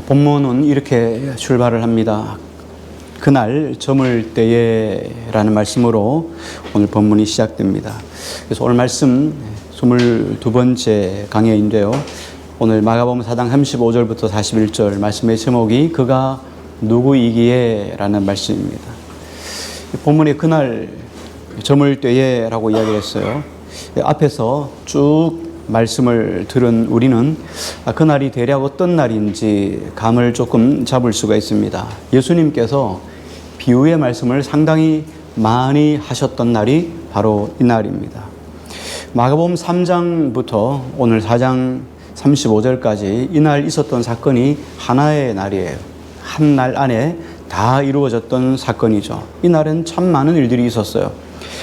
본문은 이렇게 출발을 합니다. 그날 저물 때에 라는 말씀으로 오늘 본문이 시작됩니다. 그래서 오늘 말씀 22번째 강해인데요. 오늘 마가복음 4장 35절부터 41절 말씀의 제목이 그가 누구이기에 라는 말씀입니다. 본문에 그날 저물 때에 라고 이야기를 했어요. 앞에서 쭉 말씀을 들은 우리는 그날이 대략 어떤 날인지 감을 조금 잡을 수가 있습니다. 예수님께서 비유의 말씀을 상당히 많이 하셨던 날이 바로 이 날입니다. 마가복음 3장부터 오늘 4장 35절까지 이날 있었던 사건이 하나의 날이에요. 한 날 안에 다 이루어졌던 사건이죠. 이 날은 참 많은 일들이 있었어요.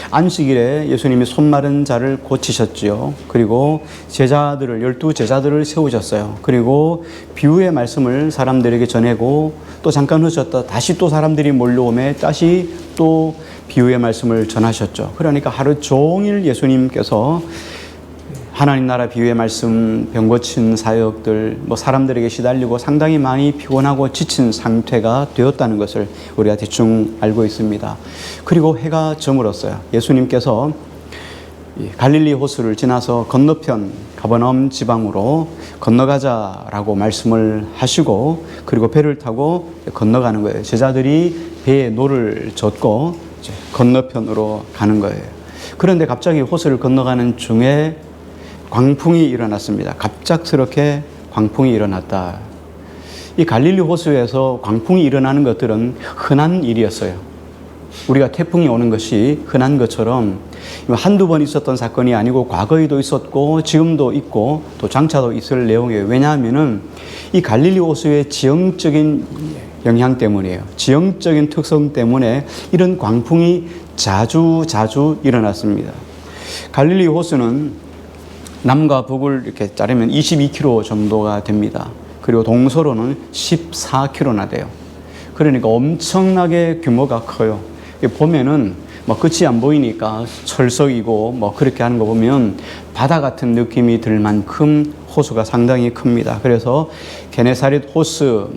안식일에 예수님이 손 마른 자를 고치셨지요. 그리고 제자들을 12제자들을 세우셨어요. 그리고 비유의 말씀을 사람들에게 전하고 또 잠깐 흐셨다 다시 또 사람들이 몰려오매 다시 또 비유의 말씀을 전하셨죠. 그러니까 하루 종일 예수님께서 하나님 나라 비유의 말씀, 병 고친 사역들, 사람들에게 시달리고 상당히 많이 피곤하고 지친 상태가 되었다는 것을 우리가 대충 알고 있습니다. 그리고 해가 저물었어요. 예수님께서 갈릴리 호수를 지나서 건너편 가버나움 지방으로 건너가자라고 말씀을 하시고 그리고 배를 타고 건너가는 거예요. 제자들이 배에 노를 젓고 건너편으로 가는 거예요. 그런데 갑자기 호수를 건너가는 중에 광풍이 일어났습니다. 갑작스럽게 광풍이 일어났다. 이 갈릴리 호수에서 광풍이 일어나는 것들은 흔한 일이었어요. 우리가 태풍이 오는 것이 흔한 것처럼 한두 번 있었던 사건이 아니고 과거에도 있었고 지금도 있고 또 장차도 있을 내용이에요. 왜냐하면은 이 갈릴리 호수의 지형적인 영향 때문이에요. 지형적인 특성 때문에 이런 광풍이 자주 일어났습니다. 갈릴리 호수는 남과 북을 이렇게 자르면 22km 정도가 됩니다. 그리고 동서로는 14km나 돼요. 그러니까 엄청나게 규모가 커요. 보면은 끝이 안 보이니까 철석이고 그렇게 하는 거 보면 바다 같은 느낌이 들 만큼 호수가 상당히 큽니다. 그래서 게네사렛 호수,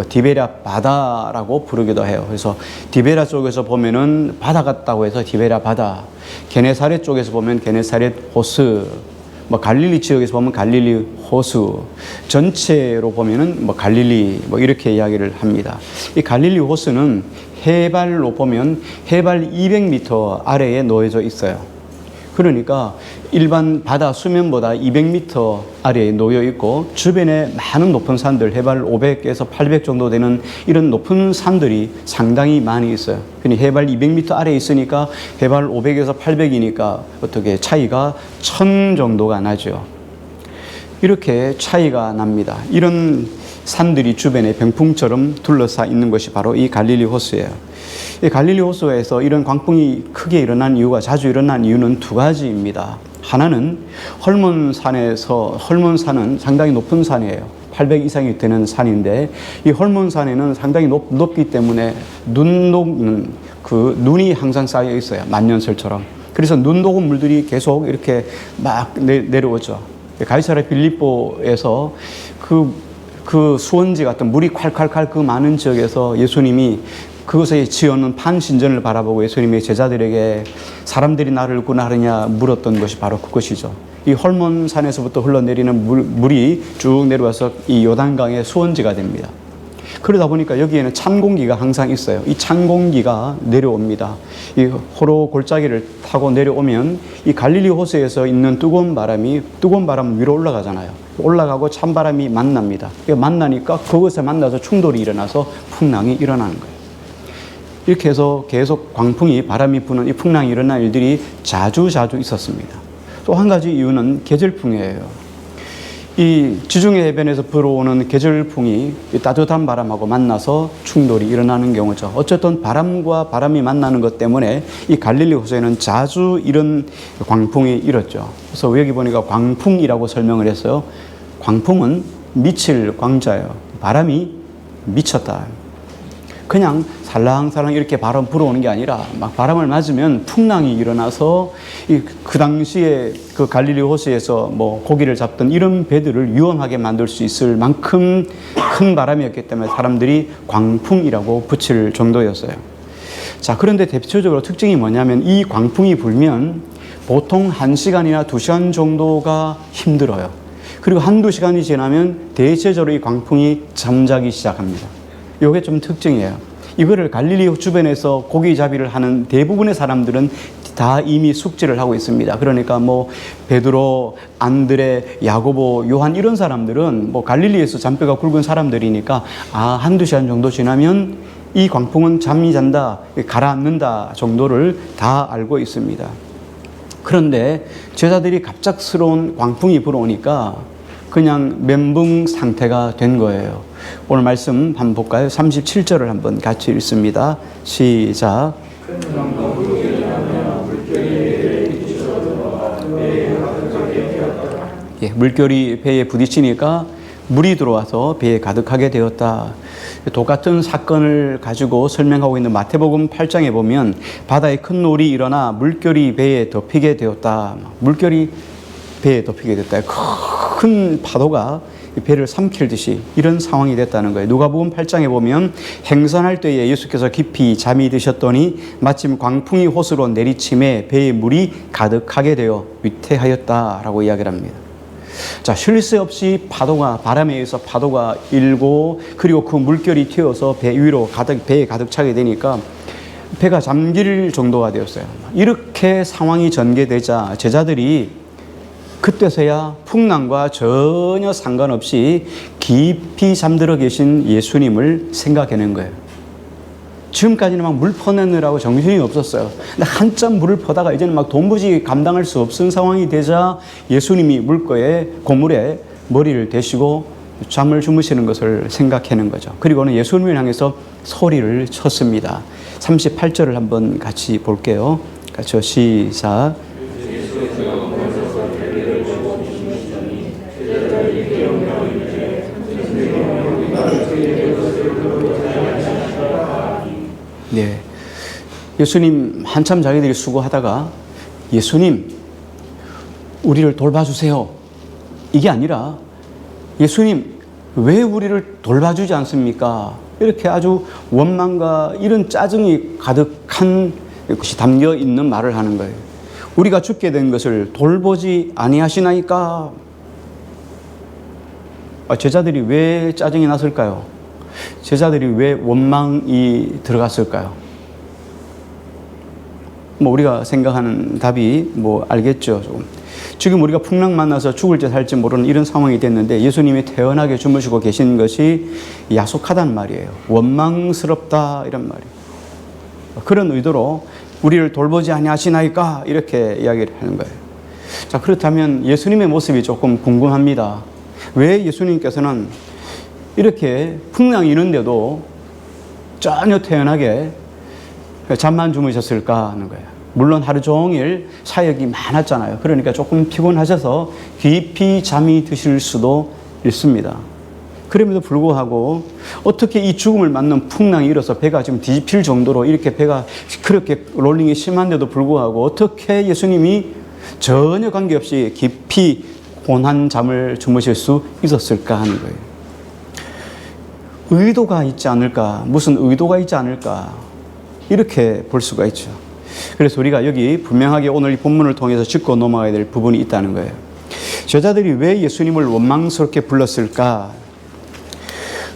디베랴 바다라고 부르기도 해요. 그래서 디베랴 쪽에서 보면은 바다 같다고 해서 디베랴 바다, 게네사렛 쪽에서 보면 게네사렛 호수, 갈릴리 지역에서 보면 갈릴리 호수, 전체로 보면은 갈릴리 이렇게 이야기를 합니다. 이 갈릴리 호수는 해발로 보면 해발 200m 아래에 놓여져 있어요. 그러니까 일반 바다 수면보다 200m 아래에 놓여 있고 주변에 많은 높은 산들, 해발 500에서 800 정도 되는 이런 높은 산들이 상당히 많이 있어요. 그러니 해발 200m 아래에 있으니까 해발 500에서 800이니까 어떻게 차이가 1000 정도가 나죠. 이렇게 차이가 납니다. 이런 산들이 주변에 병풍처럼 둘러싸 있는 것이 바로 이 갈릴리 호수예요. 이 갈릴리 호수에서 이런 광풍이 크게 일어난 이유가, 자주 일어난 이유는 두 가지입니다. 하나는 헐몬산은 상당히 높은 산이에요. 800 이상이 되는 산인데 이 헐몬산에는 상당히 높기 때문에 눈이 항상 쌓여 있어요. 만년설처럼. 그래서 눈 녹은 물들이 계속 이렇게 막 내려오죠. 가이사랴 빌립보에서 그 수원지 같은 물이 콸콸콸 그 많은 지역에서 예수님이 그것에 지어놓은 판신전을 바라보고 예수님의 제자들에게 사람들이 나를 구나하느냐 물었던 것이 바로 그것이죠. 이 헐몬산에서부터 흘러내리는 물이 쭉 내려와서 이 요단강의 수원지가 됩니다. 그러다 보니까 여기에는 찬 공기가 항상 있어요. 이 찬 공기가 내려옵니다. 이 호로 골짜기를 타고 내려오면 이 갈릴리 호수에서 있는 뜨거운 바람 위로 올라가잖아요. 올라가고 찬바람이 만납니다. 만나니까 그것에 만나서 충돌이 일어나서 풍랑이 일어나는 거예요. 이렇게 해서 계속 바람이 부는 이 풍랑이 일어난 일들이 자주 있었습니다. 또 한 가지 이유는 계절풍이에요. 이 지중해 해변에서 불어오는 계절풍이 따뜻한 바람하고 만나서 충돌이 일어나는 경우죠. 어쨌든 바람과 바람이 만나는 것 때문에 이 갈릴리 호수에는 자주 이런 광풍이 일었죠. 그래서 여기 보니까 광풍이라고 설명을 했어요. 광풍은 미칠 광자예요. 바람이 미쳤다. 그냥 살랑살랑 이렇게 바람 불어오는 게 아니라 막 바람을 맞으면 풍랑이 일어나서 그 당시에 그 갈릴리 호수에서 뭐 고기를 잡던 이런 배들을 위험하게 만들 수 있을 만큼 큰 바람이었기 때문에 사람들이 광풍이라고 붙일 정도였어요. 자, 그런데 대표적으로 특징이 뭐냐면 이 광풍이 불면 보통 1시간이나 2시간 정도가 힘들어요. 그리고 1-2시간이 지나면 대체적으로 이 광풍이 잠자기 시작합니다. 이게 좀 특징이에요. 이거를 갈릴리 주변에서 고기잡이를 하는 대부분의 사람들은 다 이미 숙지를 하고 있습니다. 그러니까 뭐 베드로, 안드레, 야고보, 요한 이런 사람들은 뭐 갈릴리에서 잔뼈가 굵은 사람들이니까 1-2시간 정도 지나면 이 광풍은 잠이 잔다, 가라앉는다 정도를 다 알고 있습니다. 그런데 제자들이 갑작스러운 광풍이 불어오니까 그냥 멘붕 상태가 된 거예요. 오늘 말씀 한번 볼까요? 37절을 한번 같이 읽습니다. 시작. 예, 물결이 배에 부딪히니까 물이 들어와서 배에 가득하게 되었다. 똑같은 사건을 가지고 설명하고 있는 마태복음 8장에 보면 바다에 큰 놀이 일어나 물결이 배에 덮이게 되었다. 물결이 배에 덮이게 됐다. 큰 파도가 배를 삼킬듯이 이런 상황이 됐다는 거예요. 누가복음 8장에 보면 행선할 때에 예수께서 깊이 잠이 드셨더니 마침 광풍이 호수로 내리침에 배에 물이 가득하게 되어 위태하였다라고 이야기를 합니다. 자, 쉴 새 없이 바람에 의해서 파도가 일고 그리고 그 물결이 튀어서 배 위로 배에 가득 차게 되니까 배가 잠길 정도가 되었어요. 이렇게 상황이 전개되자 제자들이 그때서야 풍랑과 전혀 상관없이 깊이 잠들어 계신 예수님을 생각해낸 거예요. 지금까지는 막 물 퍼내느라고 정신이 없었어요. 근데 한참 물을 퍼다가 이제는 막 도무지 감당할 수 없은 상황이 되자 예수님이 고물에 머리를 대시고 잠을 주무시는 것을 생각해낸 거죠. 그리고는 예수님을 향해서 소리를 쳤습니다. 38절을 한번 같이 볼게요. 같이 시작. 네, 예수님 한참 자기들이 수고하다가 예수님 우리를 돌봐주세요 이게 아니라 예수님 왜 우리를 돌봐주지 않습니까? 이렇게 아주 원망과 이런 짜증이 가득한 것이 담겨 있는 말을 하는 거예요. 우리가 죽게 된 것을 돌보지 아니하시나이까? 제자들이 왜 짜증이 났을까요? 제자들이 왜 원망이 들어갔을까요? 뭐 우리가 생각하는 답이 뭐 알겠죠. 조금. 지금 우리가 풍랑 만나서 죽을지 살지 모르는 이런 상황이 됐는데 예수님이 태연하게 주무시고 계신 것이 야속하단 말이에요. 원망스럽다 이런 말이에요. 그런 의도로 우리를 돌보지 아니하시나이까 이렇게 이야기를 하는 거예요. 자, 그렇다면 예수님의 모습이 조금 궁금합니다. 왜 예수님께서는 이렇게 풍랑이 있는데도 전혀 태연하게 잠만 주무셨을까 하는 거예요. 물론 하루 종일 사역이 많았잖아요. 그러니까 조금 피곤하셔서 깊이 잠이 드실 수도 있습니다. 그럼에도 불구하고 어떻게 이 죽음을 맞는 풍랑이 일어서 배가 지금 뒤집힐 정도로 이렇게 배가 그렇게 롤링이 심한데도 불구하고 어떻게 예수님이 전혀 관계없이 깊이 곤한 잠을 주무실 수 있었을까 하는 거예요. 의도가 있지 않을까, 무슨 의도가 있지 않을까 이렇게 볼 수가 있죠. 그래서 우리가 여기 분명하게 오늘 이 본문을 통해서 짚고 넘어가야 될 부분이 있다는 거예요. 제자들이 왜 예수님을 원망스럽게 불렀을까?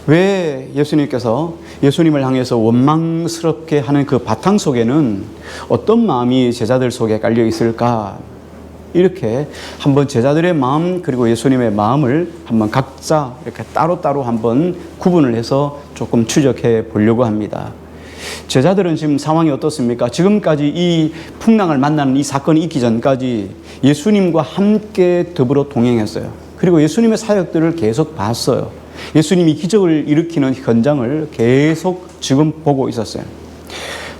왜 예수님께서 예수님을 향해서 원망스럽게 하는 그 바탕 속에는 어떤 마음이 제자들 속에 깔려 있을까? 이렇게 한번 제자들의 마음 그리고 예수님의 마음을 한번 각자 이렇게 따로따로 한번 구분을 해서 조금 추적해 보려고 합니다. 제자들은 지금 상황이 어떻습니까? 지금까지 이 풍랑을 만나는 이 사건이 있기 전까지 예수님과 함께 더불어 동행했어요. 그리고 예수님의 사역들을 계속 봤어요. 예수님이 기적을 일으키는 현장을 계속 지금 보고 있었어요.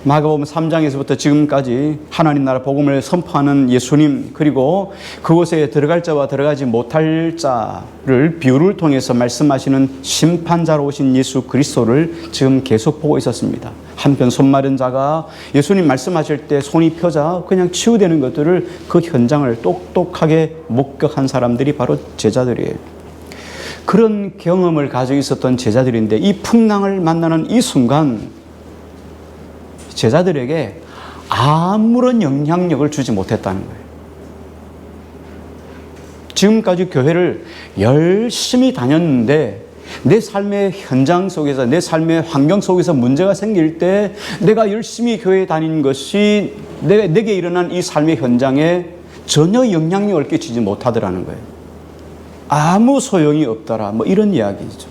마가복음 3장에서부터 지금까지 하나님 나라 복음을 선포하는 예수님, 그리고 그곳에 들어갈 자와 들어가지 못할 자를 비유를 통해서 말씀하시는 심판자로 오신 예수 그리스도를 지금 계속 보고 있었습니다. 한편 손 마른 자가 예수님 말씀하실 때 손이 펴자 그냥 치유되는 것들을, 그 현장을 똑똑하게 목격한 사람들이 바로 제자들이에요. 그런 경험을 가지고 있었던 제자들인데 이 풍랑을 만나는 이 순간 제자들에게 아무런 영향력을 주지 못했다는 거예요. 지금까지 교회를 열심히 다녔는데 내 삶의 현장 속에서, 내 삶의 환경 속에서 문제가 생길 때 내가 열심히 교회에 다니는 것이 내게 일어난 이 삶의 현장에 전혀 영향력을 끼치지 못하더라는 거예요. 아무 소용이 없더라, 뭐 이런 이야기죠.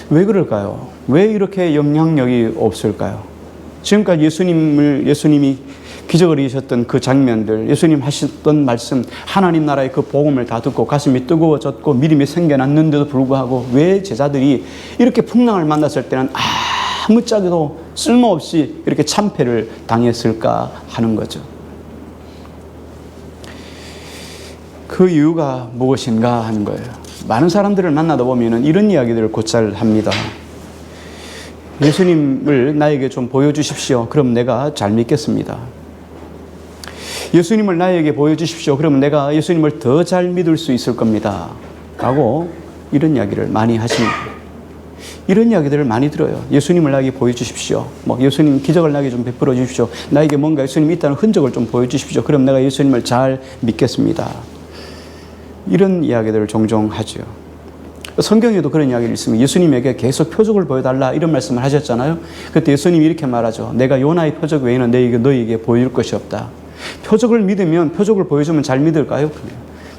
왜 그럴까요? 왜 이렇게 영향력이 없을까요? 지금까지 예수님이 기적을 이루셨던 그 장면들, 예수님 하셨던 말씀, 하나님 나라의 그 복음을 다 듣고 가슴이 뜨거워졌고 믿음이 생겨났는데도 불구하고 왜 제자들이 이렇게 풍랑을 만났을 때는 아무짝에도 쓸모없이 이렇게 참패를 당했을까 하는 거죠. 그 이유가 무엇인가 하는 거예요. 많은 사람들을 만나다 보면 이런 이야기들을 곧잘 합니다. 예수님을 나에게 좀 보여주십시오. 그럼 내가 잘 믿겠습니다. 예수님을 나에게 보여주십시오. 그러면 내가 예수님을 더 잘 믿을 수 있을 겁니다. 라고 이런 이야기를 많이 하십니다. 이런 이야기들을 많이 들어요. 예수님을 나에게 보여주십시오. 뭐 예수님 기적을 나에게 좀 베풀어 주십시오. 나에게 뭔가 예수님이 있다는 흔적을 좀 보여주십시오. 그럼 내가 예수님을 잘 믿겠습니다. 이런 이야기들을 종종 하죠. 성경에도 그런 이야기를 있으면 예수님에게 계속 표적을 보여달라 이런 말씀을 하셨잖아요. 그때 예수님이 이렇게 말하죠. 내가 요나의 표적 외에는 너희에게 보여줄 것이 없다. 표적을 믿으면, 표적을 보여주면 잘 믿을까요?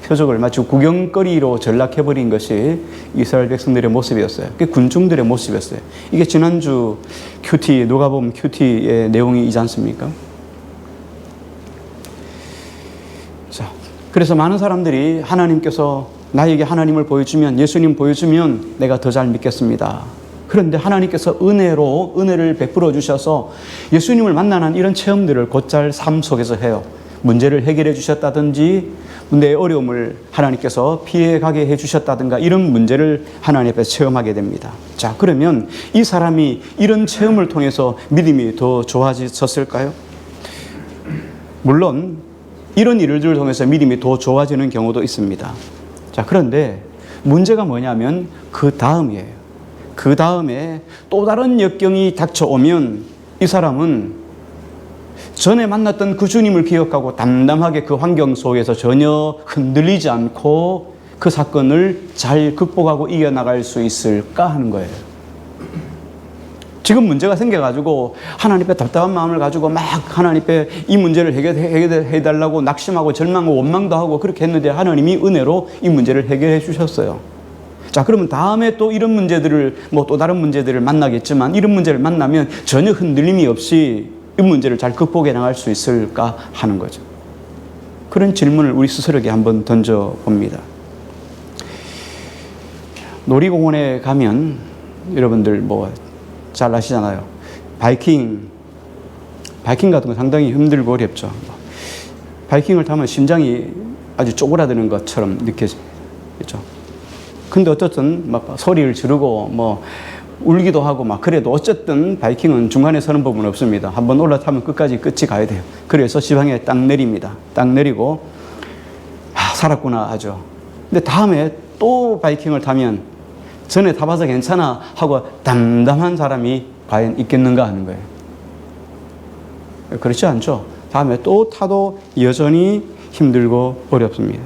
표적을 마치 구경거리로 전락해버린 것이 이스라엘 백성들의 모습이었어요. 그게 군중들의 모습이었어요. 이게 지난주 누가복음 큐티의 내용이지 않습니까? 자, 그래서 많은 사람들이 하나님께서 나에게 하나님을 보여주면, 예수님 보여주면 내가 더 잘 믿겠습니다. 그런데 하나님께서 은혜를 베풀어 주셔서 예수님을 만나는 이런 체험들을 곧잘 삶 속에서 해요. 문제를 해결해 주셨다든지 내 어려움을 하나님께서 피해가게 해 주셨다든가 이런 문제를 하나님 앞에서 체험하게 됩니다. 자, 그러면 이 사람이 이런 체험을 통해서 믿음이 더 좋아졌을까요? 물론 이런 일들을 통해서 믿음이 더 좋아지는 경우도 있습니다. 자, 그런데 문제가 뭐냐면 그 다음이에요. 그 다음에 또 다른 역경이 닥쳐오면 이 사람은 전에 만났던 그 주님을 기억하고 담담하게 그 환경 속에서 전혀 흔들리지 않고 그 사건을 잘 극복하고 이겨나갈 수 있을까 하는 거예요. 지금 문제가 생겨가지고 하나님 앞에 답답한 마음을 가지고 막 하나님 앞에 이 문제를 해달라고 낙심하고 절망하고 원망도 하고 그렇게 했는데 하나님이 은혜로 이 문제를 해결해 주셨어요. 자, 그러면 다음에 또 이런 문제들을, 또 다른 문제들을 만나겠지만 이런 문제를 만나면 전혀 흔들림이 없이 이 문제를 잘 극복해 나갈 수 있을까 하는 거죠. 그런 질문을 우리 스스로에게 한번 던져봅니다. 놀이공원에 가면 여러분들 잘 아시잖아요. 바이킹 같은 거 상당히 힘들고 어렵죠. 바이킹을 타면 심장이 아주 쪼그라드는 것처럼 느껴집니다. 그렇죠? 근데 어쨌든 소리를 지르고 울기도 하고 그래도 어쨌든 바이킹은 중간에 서는 법은 없습니다. 한번 올라타면 끝이 가야 돼요. 그래서 지방에 딱 내립니다. 딱 내리고 살았구나 하죠. 근데 다음에 또 바이킹을 타면 전에 타봐서 괜찮아 하고 담담한 사람이 과연 있겠는가 하는 거예요. 그렇지 않죠. 다음에 또 타도 여전히 힘들고 어렵습니다.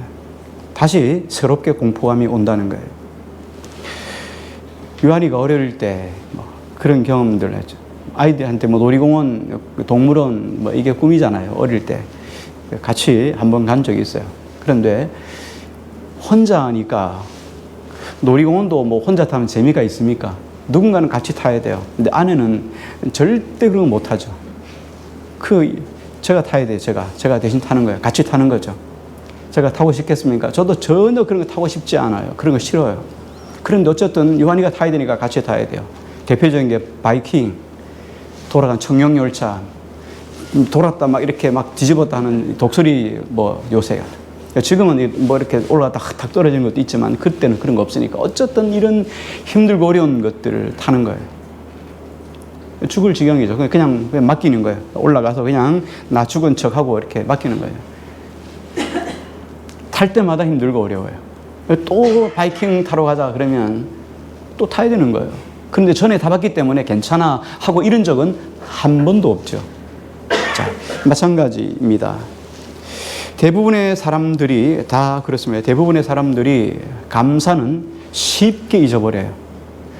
다시 새롭게 공포감이 온다는 거예요. 유한이가 어릴 때 그런 경험들을 했죠. 아이들한테 놀이공원, 동물원 이게 꿈이잖아요. 어릴 때 같이 한번 간 적이 있어요. 그런데 혼자 하니까 놀이공원도 혼자 타면 재미가 있습니까? 누군가는 같이 타야 돼요. 근데 아내는 절대 그런 거 못 하죠. 제가 타야 돼요. 제가 대신 타는 거예요. 같이 타는 거죠. 제가 타고 싶겠습니까? 저도 전혀 그런 거 타고 싶지 않아요. 그런 거 싫어요. 그런데 어쨌든 유한이가 타야 되니까 같이 타야 돼요. 대표적인 게 바이킹. 돌아간 청룡열차 돌았다 막 이렇게 막 뒤집었다 하는 독수리 뭐 요새가. 지금은 뭐 이렇게 올라갔다 탁 떨어지는 것도 있지만 그때는 그런 거 없으니까 어쨌든 이런 힘들고 어려운 것들을 타는 거예요. 죽을 지경이죠. 그냥 맡기는 거예요. 올라가서 그냥 나 죽은 척하고 이렇게 맡기는 거예요. 탈 때마다 힘들고 어려워요. 또 바이킹 타러 가자 그러면 또 타야 되는 거예요. 그런데 전에 타봤기 때문에 괜찮아 하고 이런 적은 한 번도 없죠. 자, 마찬가지입니다. 대부분의 사람들이 다 그렇습니다. 대부분의 사람들이 감사는 쉽게 잊어버려요.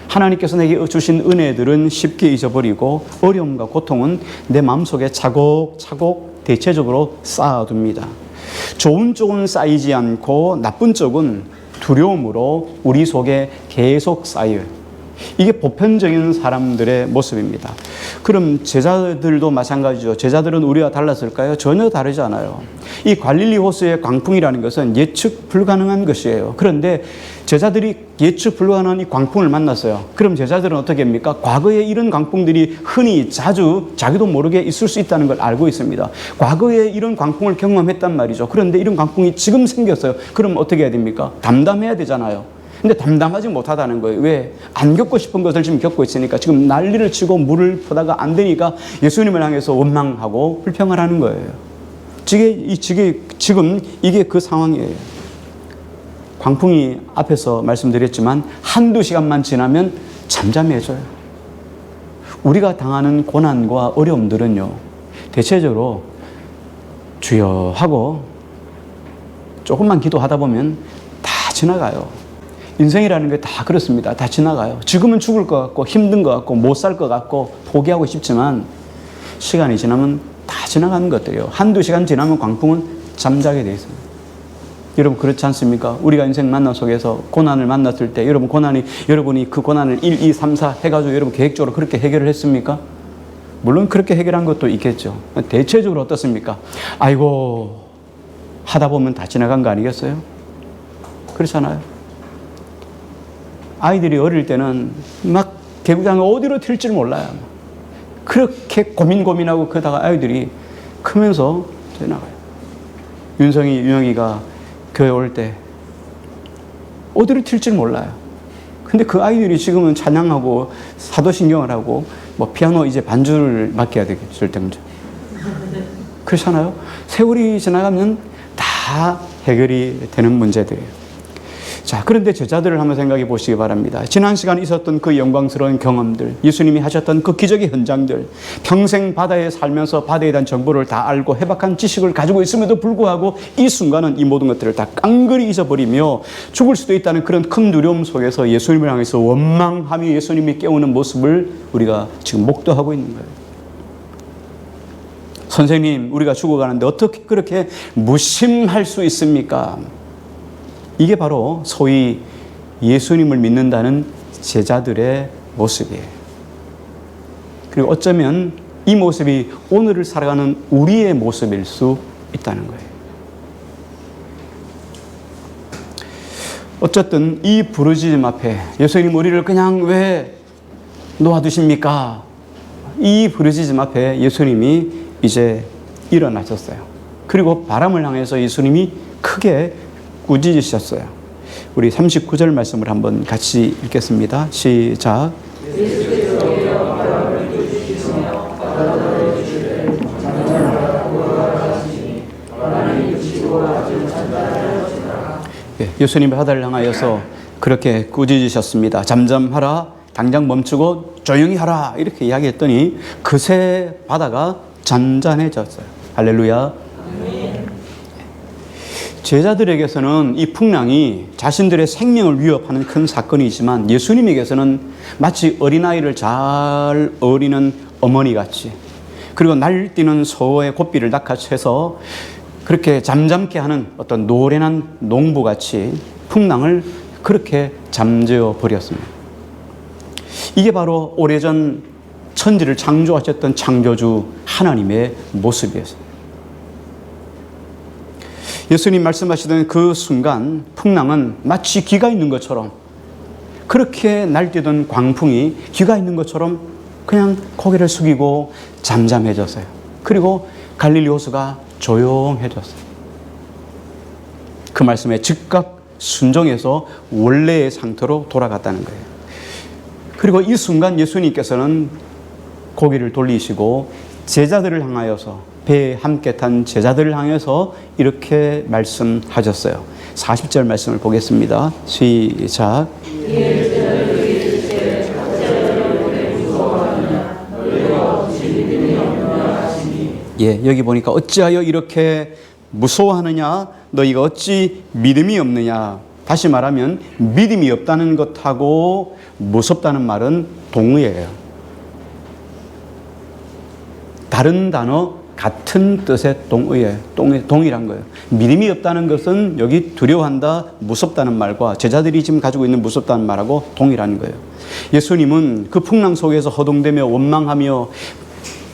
하나님께서 내게 주신 은혜들은 쉽게 잊어버리고 어려움과 고통은 내 마음속에 차곡차곡 대체적으로 쌓아둡니다. 좋은 쪽은 쌓이지 않고 나쁜 쪽은 두려움으로 우리 속에 계속 쌓여요. 이게 보편적인 사람들의 모습입니다. 그럼 제자들도 마찬가지죠. 제자들은 우리와 달랐을까요? 전혀 다르지 않아요. 이 갈릴리 호수의 광풍이라는 것은 예측 불가능한 것이에요. 그런데 제자들이 예측 불가능한 이 광풍을 만났어요. 그럼 제자들은 어떻게 합니까? 과거에 이런 광풍들이 흔히 자주 자기도 모르게 있을 수 있다는 걸 알고 있습니다. 과거에 이런 광풍을 경험했단 말이죠. 그런데 이런 광풍이 지금 생겼어요. 그럼 어떻게 해야 됩니까? 담담해야 되잖아요. 근데 담담하지 못하다는 거예요. 왜? 안 겪고 싶은 것을 지금 겪고 있으니까 지금 난리를 치고 물을 퍼다가 안 되니까 예수님을 향해서 원망하고 불평을 하는 거예요. 지금 이게 그 상황이에요. 광풍이 앞에서 말씀드렸지만 한두 시간만 지나면 잠잠해져요. 우리가 당하는 고난과 어려움들은요, 대체적으로 주여 하고 조금만 기도하다 보면 다 지나가요. 인생이라는 게 다 그렇습니다. 다 지나가요. 지금은 죽을 것 같고 힘든 것 같고 못 살 것 같고 포기하고 싶지만 시간이 지나면 다 지나가는 것들이에요. 한두 시간 지나면 광풍은 잠자게 돼 있습니다. 여러분 그렇지 않습니까? 우리가 인생 만남 속에서 고난을 만났을 때 여러분이 그 고난을 1, 2, 3, 4 해가지고 여러분 계획적으로 그렇게 해결을 했습니까? 물론 그렇게 해결한 것도 있겠죠. 대체적으로 어떻습니까? 아이고 하다 보면 다 지나간 거 아니겠어요? 그렇잖아요. 아이들이 어릴 때는 막 개구장을 어디로 튈지 몰라요. 그렇게 고민하고 그러다가 아이들이 크면서 지나가요. 윤영이가 교회 올 때 어디로 튈지 몰라요. 근데 그 아이들이 지금은 찬양하고 사도신경을 하고 뭐 피아노 이제 반주를 맡겨야 되겠을 때문에. 그렇잖아요. 세월이 지나가면 다 해결이 되는 문제들이에요. 자, 그런데 제자들을 한번 생각해 보시기 바랍니다. 지난 시간 있었던 그 영광스러운 경험들, 예수님이 하셨던 그 기적의 현장들, 평생 바다에 살면서 바다에 대한 정보를 다 알고 해박한 지식을 가지고 있음에도 불구하고 이 순간은 이 모든 것들을 다 깡그리 잊어버리며 죽을 수도 있다는 그런 큰 두려움 속에서 예수님을 향해서 원망하며 예수님이 깨우는 모습을 우리가 지금 목도하고 있는 거예요. 선생님, 우리가 죽어가는데 어떻게 그렇게 무심할 수 있습니까? 이게 바로 소위 예수님을 믿는다는 제자들의 모습이에요. 그리고 어쩌면 이 모습이 오늘을 살아가는 우리의 모습일 수 있다는 거예요. 어쨌든 이 부르짖음 앞에 예수님 우리를 그냥 왜 놓아두십니까? 이 부르짖음 앞에 예수님이 이제 일어나셨어요. 그리고 바람을 향해서 예수님이 크게 꾸짖으셨어요. 우리 39절 말씀을 한번 같이 읽겠습니다. 시작. 예수님 바다를 향하여서 그렇게 꾸짖으셨습니다. 잠잠하라, 당장 멈추고 조용히 하라 이렇게 이야기했더니 그새 바다가 잔잔해졌어요. 할렐루야. 제자들에게서는 이 풍랑이 자신들의 생명을 위협하는 큰 사건이지만 예수님에게서는 마치 어린아이를 잘 어리는 어머니같이 그리고 날뛰는 소의 고삐를 낚아채서 그렇게 잠잠케 하는 어떤 노련한 농부같이 풍랑을 그렇게 잠재워 버렸습니다. 이게 바로 오래전 천지를 창조하셨던 창조주 하나님의 모습이었습니다. 예수님 말씀하시던 그 순간 풍랑은 마치 귀가 있는 것처럼 그렇게 날뛰던 광풍이 귀가 있는 것처럼 그냥 고개를 숙이고 잠잠해졌어요. 그리고 갈릴리 호수가 조용해졌어요. 그 말씀에 즉각 순종해서 원래의 상태로 돌아갔다는 거예요. 그리고 이 순간 예수님께서는 고개를 돌리시고 제자들을 향하여서, 배에 함께 탄 제자들을 향해서 이렇게 말씀하셨어요. 40절 말씀을 보겠습니다. 시작. 예, 여기 보니까 어찌하여 이렇게 무서워하느냐? 너희가 어찌 믿음이 없느냐? 다시 말하면 믿음이 없다는 것하고 무섭다는 말은 동의예요. 다른 단어, 같은 뜻의 동의예요. 동일한 거예요. 믿음이 없다는 것은 여기 두려워한다, 무섭다는 말과 제자들이 지금 가지고 있는 무섭다는 말하고 동일한 거예요. 예수님은 그 풍랑 속에서 허둥대며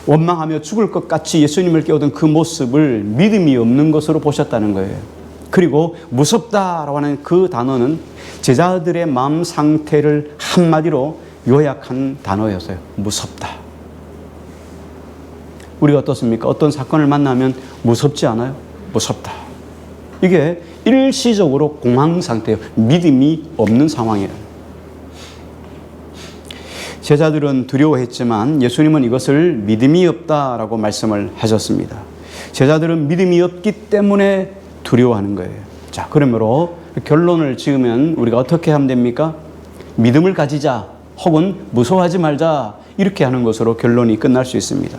원망하며 죽을 것 같이 예수님을 깨우던 그 모습을 믿음이 없는 것으로 보셨다는 거예요. 그리고 무섭다라고 하는 그 단어는 제자들의 마음 상태를 한마디로 요약한 단어였어요. 무섭다. 우리가 어떻습니까? 어떤 사건을 만나면 무섭지 않아요? 무섭다. 이게 일시적으로 공황 상태예요. 믿음이 없는 상황이에요. 제자들은 두려워했지만 예수님은 이것을 믿음이 없다라고 말씀을 하셨습니다. 제자들은 믿음이 없기 때문에 두려워하는 거예요. 자, 그러므로 결론을 지으면 우리가 어떻게 하면 됩니까? 믿음을 가지자, 혹은 무서워하지 말자, 이렇게 하는 것으로 결론이 끝날 수 있습니다.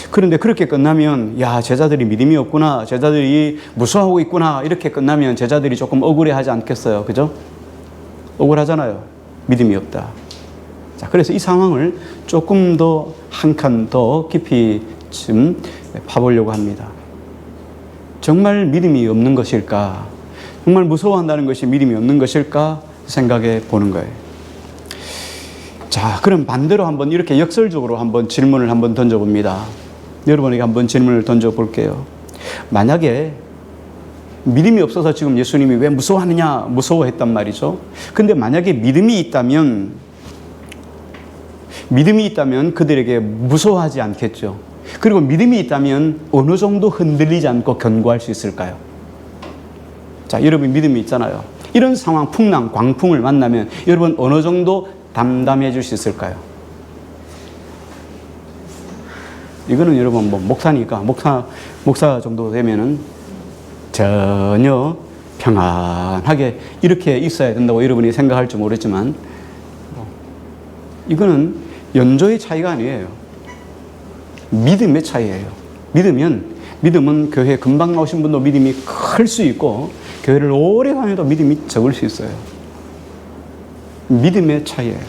그런데 그렇게 끝나면, 야, 제자들이 믿음이 없구나, 제자들이 무서워하고 있구나, 이렇게 끝나면 제자들이 조금 억울해하지 않겠어요? 그죠? 억울하잖아요. 믿음이 없다. 자, 그래서 이 상황을 조금 더 한 칸 더 깊이 좀 파보려고 합니다. 정말 믿음이 없는 것일까? 정말 무서워한다는 것이 믿음이 없는 것일까? 생각해 보는 거예요. 자, 그럼 반대로 한번 이렇게 역설적으로 한번 질문을 한번 던져봅니다. 여러분에게 한번 질문을 던져볼게요. 만약에 믿음이 없어서 지금 예수님이 왜 무서워하느냐, 무서워했단 말이죠. 근데 만약에 믿음이 있다면 그들에게 무서워하지 않겠죠. 그리고 믿음이 있다면 어느 정도 흔들리지 않고 견고할 수 있을까요? 자, 여러분 믿음이 있잖아요. 이런 상황, 풍랑, 광풍을 만나면 여러분 어느 정도 담담해질 수 있을까요? 이거는 여러분 뭐 목사니까 목사 정도 되면은 전혀 평안하게 이렇게 있어야 된다고 여러분이 생각할지 모르지만 이거는 연조의 차이가 아니에요. 믿음의 차이예요. 믿음은 교회 금방 나오신 분도 믿음이 클 수 있고 교회를 오래 다녀도 믿음이 적을 수 있어요. 믿음의 차이예요.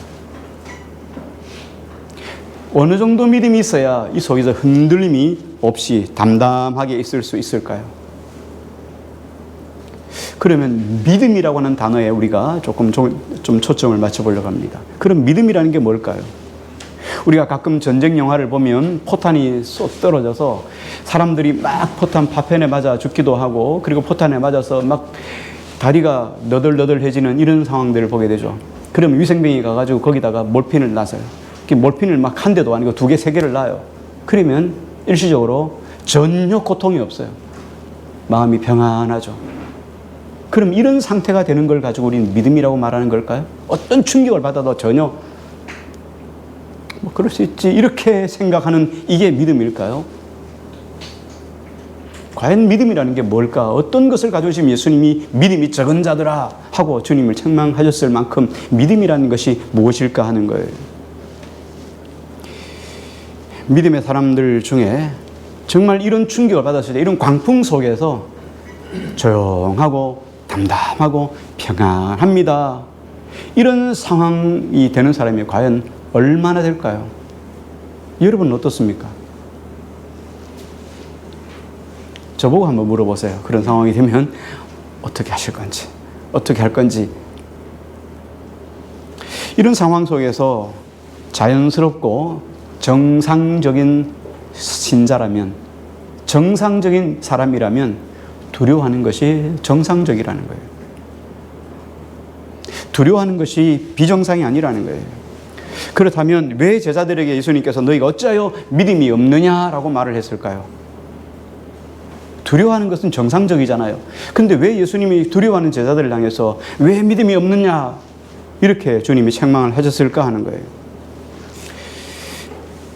어느 정도 믿음이 있어야 이 속에서 흔들림이 없이 담담하게 있을 수 있을까요? 그러면 믿음이라고 하는 단어에 우리가 조금 좀 초점을 맞춰보려고 합니다. 그럼 믿음이라는 게 뭘까요? 우리가 가끔 전쟁 영화를 보면 포탄이 쏙 떨어져서 사람들이 막 포탄 파편에 맞아 죽기도 하고 그리고 포탄에 맞아서 막 다리가 너덜너덜해지는 이런 상황들을 보게 되죠. 그러면 위생병이 가가지고 거기다가 몰핀을 놔서요. 몰핀을 막 한 대도 아니고 2개, 3개를 놔요. 그러면 일시적으로 전혀 고통이 없어요. 마음이 평안하죠. 그럼 이런 상태가 되는 걸 가지고 우리는 믿음이라고 말하는 걸까요? 어떤 충격을 받아도 전혀 그럴 수 있지 이렇게 생각하는 이게 믿음일까요? 과연 믿음이라는 게 뭘까? 어떤 것을 가지고 예수님이 믿음이 적은 자들아 하고 주님을 책망하셨을 만큼 믿음이라는 것이 무엇일까 하는 거예요. 믿음의 사람들 중에 정말 이런 충격을 받았을 때 이런 광풍 속에서 조용하고 담담하고 평안합니다. 이런 상황이 되는 사람이 과연 얼마나 될까요? 여러분은 어떻습니까? 저보고 한번 물어보세요. 그런 상황이 되면 어떻게 하실 건지, 어떻게 할 건지. 이런 상황 속에서 자연스럽고 정상적인 신자라면, 정상적인 사람이라면 두려워하는 것이 정상적이라는 거예요. 두려워하는 것이 비정상이 아니라는 거예요. 그렇다면 왜 제자들에게 예수님께서 너희가 어찌하여 믿음이 없느냐라고 말을 했을까요? 두려워하는 것은 정상적이잖아요. 근데 왜 예수님이 두려워하는 제자들을 향해서 왜 믿음이 없느냐 이렇게 주님이 책망을 하셨을까 하는 거예요.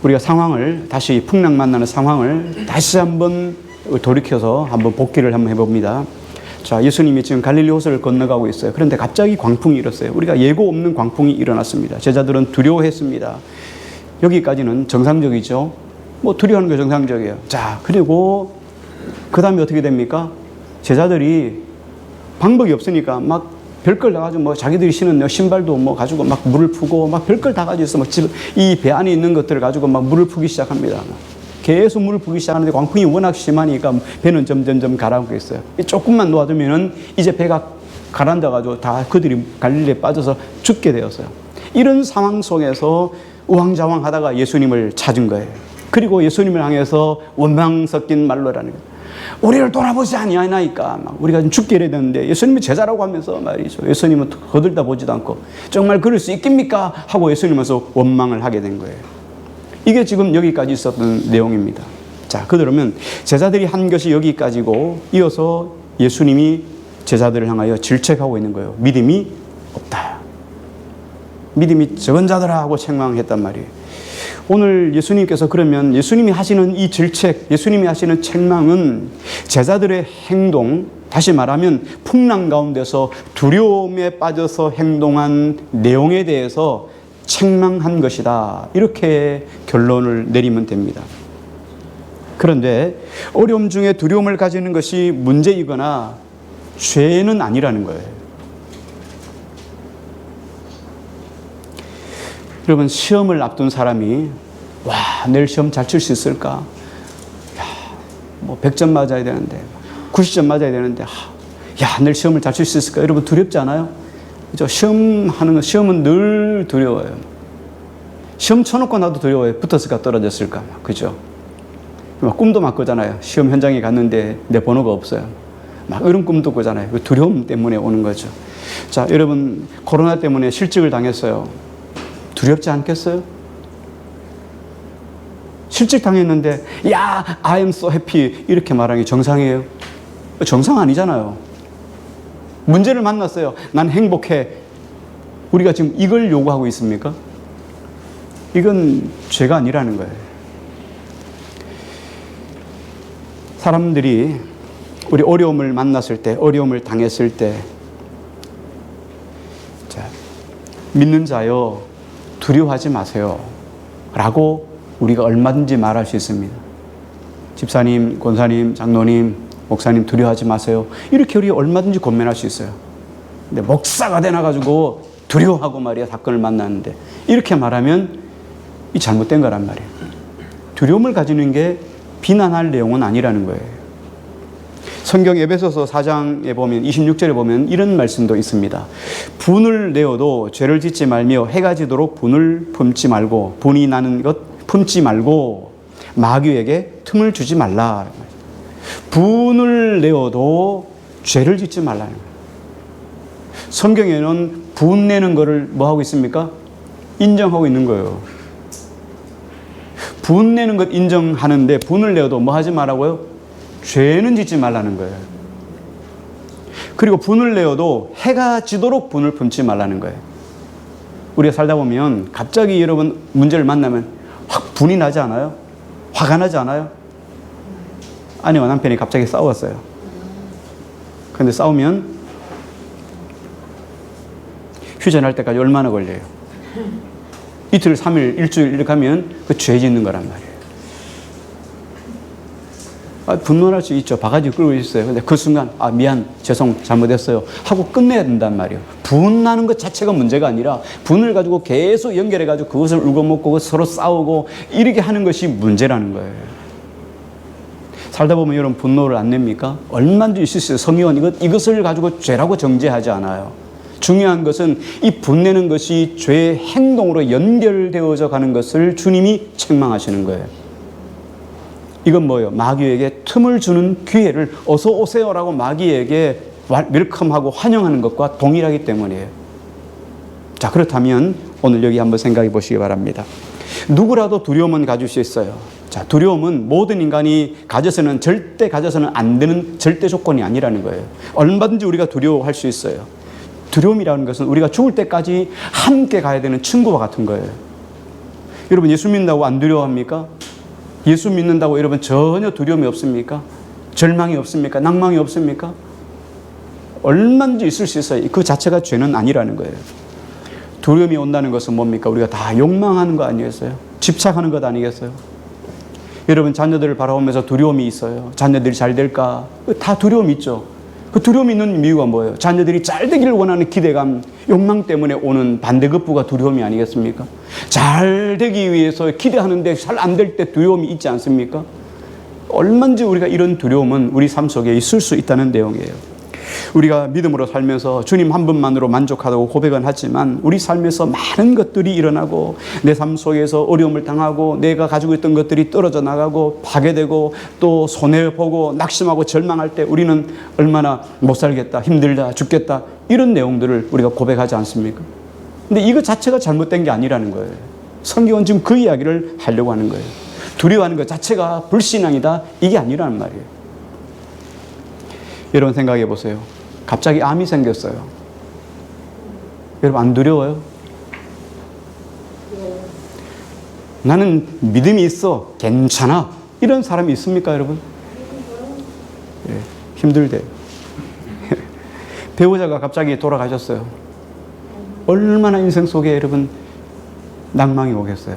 우리가 상황을 다시 풍랑 만나는 상황을 다시 한번 돌이켜서 한번 복기를 한번 해봅니다. 자, 예수님이 지금 갈릴리 호수를 건너가고 있어요. 그런데 갑자기 광풍이 일었어요. 우리가 예고 없는 광풍이 일어났습니다. 제자들은 두려워했습니다. 여기까지는 정상적이죠. 뭐 두려워하는 게 정상적이에요. 자, 그리고 그 다음에 어떻게 됩니까? 제자들이 방법이 없으니까 막 별걸 다 가지고 뭐 자기들이 신은 신발도 뭐 가지고 막 물을 푸고 막 별걸 다 가지고 있어. 막 이 배 안에 있는 것들을 가지고 막 물을 푸기 시작합니다. 계속 물을 부기 시작하는데 광풍이 워낙 심하니까 배는 점점점 가라앉고 있어요. 조금만 놓아두면은 이제 배가 가라앉아가지고 다 그들이 갈릴리에 빠져서 죽게 되었어요. 이런 상황 속에서 우왕좌왕 하다가 예수님을 찾은 거예요. 그리고 예수님을 향해서 원망 섞인 말로라는 거예요. 우리를 돌아보지 아니하나이까. 막 우리가 좀 죽게 해야 되는데 예수님이 제자라고 하면서 말이죠. 예수님은 거들다 보지도 않고 정말 그럴 수 있겠습니까? 하고 예수님께서 원망을 하게 된 거예요. 이게 지금 여기까지 있었던 내용입니다. 자, 그러면 제자들이 한 것이 여기까지고 이어서 예수님이 제자들을 향하여 질책하고 있는 거예요. 믿음이 없다. 믿음이 적은 자들아 하고 책망했단 말이에요. 오늘 예수님께서 그러면 예수님이 하시는 이 질책, 예수님이 하시는 책망은 제자들의 행동, 다시 말하면 풍랑 가운데서 두려움에 빠져서 행동한 내용에 대해서 책망한 것이다. 이렇게 결론을 내리면 됩니다. 그런데 어려움 중에 두려움을 가지는 것이 문제이거나 죄는 아니라는 거예요. 여러분, 시험을 앞둔 사람이 와, 내일 시험 잘 칠 수 있을까? 야, 뭐 100점 맞아야 되는데 90점 맞아야 되는데 야, 내일 시험을 잘 칠 수 있을까? 여러분 두렵지 않아요? 그죠? 시험은 늘 두려워요. 시험 쳐놓고 나도 두려워요. 붙었을까 떨어졌을까. 그죠? 막 꿈도 막 꾸잖아요. 시험 현장에 갔는데 내 번호가 없어요. 막 이런 꿈도 꾸잖아요. 두려움 때문에 오는 거죠. 자, 여러분 코로나 때문에 실직을 당했어요. 두렵지 않겠어요? 실직 당했는데 야, I am so happy 이렇게 말하는 게 정상이에요? 정상 아니잖아요. 문제를 만났어요. 난 행복해. 우리가 지금 이걸 요구하고 있습니까? 이건 죄가 아니라는 거예요. 사람들이 우리 어려움을 만났을 때, 어려움을 당했을 때, 자, 믿는 자여 두려워하지 마세요 라고 우리가 얼마든지 말할 수 있습니다. 집사님, 권사님, 장로님, 목사님 두려워하지 마세요. 이렇게 우리 얼마든지 권면할 수 있어요. 근데 목사가 되나가지고 두려워하고 말이야 사건을 만났는데 이렇게 말하면 이 잘못된 거란 말이에요. 두려움을 가지는 게 비난할 내용은 아니라는 거예요. 성경 에베소서 4장에 보면 26절에 보면 이런 말씀도 있습니다. 분을 내어도 죄를 짓지 말며 해가 지도록 분을 품지 말고 분이 나는 것 품지 말고 마귀에게 틈을 주지 말라. 분을 내어도 죄를 짓지 말라는 거예요. 성경에는 분 내는 거를 뭐 하고 있습니까? 인정하고 있는 거예요. 분 내는 것 인정하는데 분을 내어도 뭐 하지 말라고요? 죄는 짓지 말라는 거예요. 그리고 분을 내어도 해가 지도록 분을 품지 말라는 거예요. 우리가 살다 보면 갑자기 여러분 문제를 만나면 확 분이 나지 않아요? 화가 나지 않아요? 아내와 남편이 갑자기 싸웠어요. 그런데 싸우면 휴전할 때까지 얼마나 걸려요? 이틀, 3일, 일주일 이렇게 하면 그 죄 짓는 거란 말이에요. 분노할 수 있죠. 바가지 끌고 있어요. 근데 그 순간 미안, 죄송, 잘못했어요 하고 끝내야 된단 말이에요. 분나는 것 자체가 문제가 아니라 분을 가지고 계속 연결해가지고 그것을 울고먹고 서로 싸우고 이렇게 하는 것이 문제라는 거예요. 살다 보면 여러분 분노를 안 냅니까? 얼마든지 있을 수 있어요. 성경은 이것을 가지고 죄라고 정죄하지 않아요. 중요한 것은 이 분내는 것이 죄의 행동으로 연결되어져 가는 것을 주님이 책망하시는 거예요. 이건 뭐예요? 마귀에게 틈을 주는 기회를 어서 오세요라고 마귀에게 웰컴하고 환영하는 것과 동일하기 때문이에요. 자, 그렇다면 오늘 여기 한번 생각해 보시기 바랍니다. 누구라도 두려움은 가질 수 있어요. 자, 두려움은 모든 인간이 절대 가져서는 안 되는 절대 조건이 아니라는 거예요. 얼마든지 우리가 두려워할 수 있어요. 두려움이라는 것은 우리가 죽을 때까지 함께 가야 되는 친구와 같은 거예요. 여러분, 예수 믿는다고 안 두려워합니까? 예수 믿는다고 여러분 전혀 두려움이 없습니까? 절망이 없습니까? 낭망이 없습니까? 얼마든지 있을 수 있어요. 그 자체가 죄는 아니라는 거예요. 두려움이 온다는 것은 뭡니까? 우리가 다 욕망하는 거 아니겠어요? 집착하는 것 아니겠어요? 여러분, 자녀들을 바라보면서 두려움이 있어요. 자녀들이 잘 될까? 다 두려움이 있죠. 그 두려움이 있는 이유가 뭐예요? 자녀들이 잘 되기를 원하는 기대감, 욕망 때문에 오는 반대급부가 두려움이 아니겠습니까? 잘 되기 위해서 기대하는데 잘 안 될 때 두려움이 있지 않습니까? 얼마든지 우리가 이런 두려움은 우리 삶 속에 있을 수 있다는 내용이에요. 우리가 믿음으로 살면서 주님 한 분만으로 만족하다고 고백은 하지만 우리 삶에서 많은 것들이 일어나고 내 삶 속에서 어려움을 당하고 내가 가지고 있던 것들이 떨어져 나가고 파괴되고 또 손해보고 낙심하고 절망할 때 우리는 얼마나 못 살겠다, 힘들다, 죽겠다 이런 내용들을 우리가 고백하지 않습니까? 근데 이거 자체가 잘못된 게 아니라는 거예요. 성경은 지금 그 이야기를 하려고 하는 거예요. 두려워하는 것 자체가 불신앙이다 이게 아니라는 말이에요. 여러분 생각해 보세요. 갑자기 암이 생겼어요. 여러분 안 두려워요? 나는 믿음이 있어. 괜찮아. 이런 사람이 있습니까, 여러분? 예, 힘들대. 배우자가 갑자기 돌아가셨어요. 얼마나 인생 속에 여러분 낭망이 오겠어요.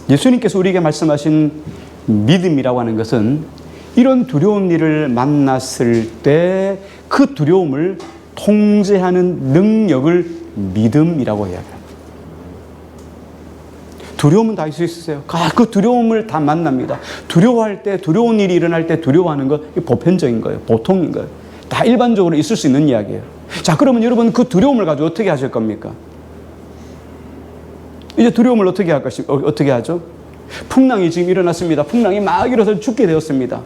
예수님께서 우리에게 말씀하신 믿음이라고 하는 것은 이런 두려운 일을 만났을 때 그 두려움을 통제하는 능력을 믿음이라고 이야기합니다. 두려움은 다 있을 수 있어요. 그 두려움을 다 만납니다. 두려워할 때, 두려운 일이 일어날 때 두려워하는 거 보편적인 거예요. 보통인 거예요. 다 일반적으로 있을 수 있는 이야기예요. 자, 그러면 여러분 그 두려움을 가지고 어떻게 하실 겁니까? 이제 두려움을 어떻게 하죠? 풍랑이 지금 일어났습니다. 풍랑이 막 일어서 죽게 되었습니다.